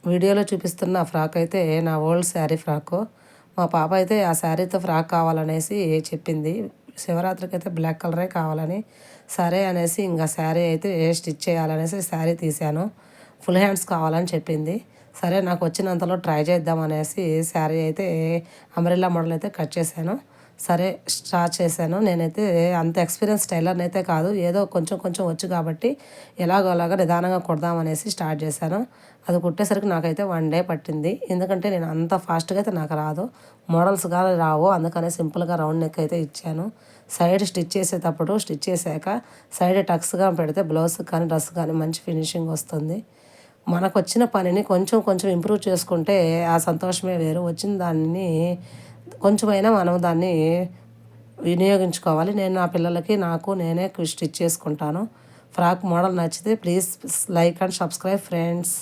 వీడియోలో చూపిస్తున్న ఫ్రాక్ అయితే నా ఓల్డ్ శారీ ఫ్రాకు. మా పాప అయితే ఆ శారీతో ఫ్రాక్ కావాలనేసి చెప్పింది. శివరాత్రికి అయితే బ్లాక్ కలరే కావాలని, సరే అనేసి ఇంకా శారీ అయితే స్టిచ్ చేయాలనేసి శారీ తీశాను. ఫుల్ హ్యాండ్స్ కావాలని చెప్పింది. సరే నాకు వచ్చినంతలో ట్రై చేద్దాం అనేసి శారీ అయితే అంబ్రెల్లా మోడల్ అయితే కట్ చేశాను. సరే స్టార్ట్ చేశాను. నేనైతే అంత ఎక్స్పీరియన్స్ టైలర్ని అయితే కాదు, ఏదో కొంచెం కొంచెం వచ్చు కాబట్టి ఎలాగో అలాగా నిదానంగా కుడదామనేసి స్టార్ట్ చేశాను. అది కుట్టేసరికి నాకైతే 1 డే పట్టింది. ఎందుకంటే నేను అంత ఫాస్ట్గా అయితే నాకు రాదు, మోడల్స్ కానీ రావు. అందుకనే సింపుల్గా రౌండ్ నెక్ అయితే ఇచ్చాను. సైడ్ స్టిచ్ చేసేటప్పుడు స్టిచ్ చేశాక సైడ్ టక్స్గా పెడితే బ్లౌజ్ కానీ డ్రెస్ కానీ మంచి ఫినిషింగ్ వస్తుంది. మనకు వచ్చిన పనిని కొంచెం కొంచెం ఇంప్రూవ్ చేసుకుంటే ఆ సంతోషమే వేరు. వచ్చిన దాన్ని కొంచెమైనా మనం దాన్ని వినియోగించుకోవాలి. నేను నా పిల్లలకి నాకు నేనే స్టిచ్ చేసుకుంటాను. ఫ్రాక్ మోడల్ నచ్చితే please like and subscribe friends.